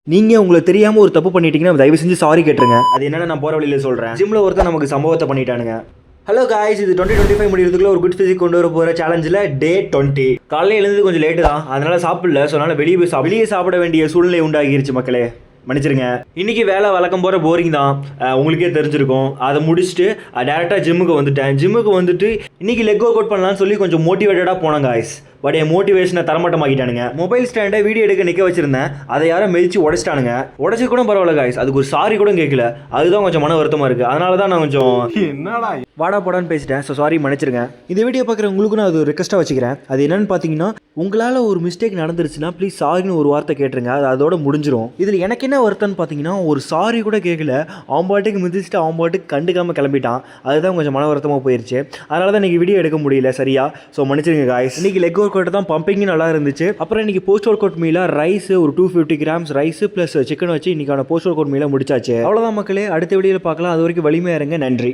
நீங்கள் உங்களுக்கு தெரியாமல் ஒரு தப்பு பண்ணிட்டீங்கன்னா தயவு செஞ்சு சாரி கேட்டுருங்க. அது என்னென்ன நான் போகிற வழியில் சொல்கிறேன். ஜிம்மில் ஒருத்தர் நமக்கு சம்பவத்தை பண்ணிட்டானுங்க. ஹலோ காய்ஸ், இது 2025 முடிகிறதுக்குள்ள ஒரு குட் ஃபிசிக் கொண்டு வர போகிற சேலஞ்சில் டே 20. காலையில் எழுந்து கொஞ்சம் லேட்டு தான், அதனால் சாப்பிடல. ஸோ அதனால் வெளியே சாப்பிட வேண்டிய சூழ்நிலை உண்டாகிருச்சு மக்களே, மன்னிச்சிருங்க. இன்னைக்கு வேலை வழக்கம் போகிற போரிங் தான், உங்களுக்கே தெரிஞ்சிருக்கும். அதை முடிச்சுட்டு டேரெக்டாக ஜிம்முக்கு வந்துட்டு இன்னைக்கு லெக் ஒர்க் அவுட் பண்ணலான்னு சொல்லி கொஞ்சம் மோட்டிவேட்டடாக போனேன் காய்ஸ். பட் என் மோட்டிவேஷனை தரமாட்டமாக்கிட்டானுங்க. மொபைல் ஸ்டாண்டை வீடியோ எடுக்க நிற்க வச்சிருந்தேன், அதை யாரும் மிதிச்சு உடச்சிட்டானுங்க. உடச்சி கூட பரவாயில்ல காய்ஸ், அதுக்கு ஒரு சாரி கூட கேட்கல. அதுதான் கொஞ்சம் மன வருத்தமாக இருக்குது. அதனால தான் நான் கொஞ்சம் என்னடா வாடா போடான்னு பேசிட்டேன். ஸோ சாரி, மன்னிச்சிருங்க. இந்த வீடியோ பார்க்குற உங்களுக்கு நான் அது ரெக்வஸ்ட்டாக வச்சுக்கிறேன். அது என்னன்னு பார்த்தீங்கன்னா, உங்களால் ஒரு மிஸ்டேக் நடந்துருச்சுன்னா ப்ளீஸ் சாரின்னு ஒரு வார்த்தை கேட்டுருங்க, அது அதோட முடிஞ்சிடும். இதில் எனக்கு என்ன வருத்தம்னு பார்த்தீங்கன்னா, ஒரு சாரி கூட கேட்கல, அவன் மிதிச்சுட்டு அவன் கண்டுக்காமல் கிளம்பிட்டான். அதுதான் கொஞ்சம் மன வருத்தமாக போயிடுச்சு. அதனால தான் இன்றைக்கி வீடியோ எடுக்க முடியல சரியா. ஸோ மன்னிச்சிருங்க காய்ஸ். இன்றைக்கி லெக் ஒர்க் அவுட் தான், பம்பிங்கும் நல்லா இருந்துச்சு. அப்புறம் இன்றைக்கி போஸ்ட் ஒர்க் அவுட் மீலாக ரைஸ் ஒரு 250 கிராம்ஸ் ரைஸ் ப்ளஸ் சிக்கன் வச்சு இன்றைக்கான போஸ்ட் ஒர்க் அவுட் மீலாக முடிச்சாச்சு. அவ்வளோதான் மக்களே, அடுத்த வீடியோவில் பார்க்கலாம். அது வரைக்கும் வலிமையாக இருங்க. நன்றி.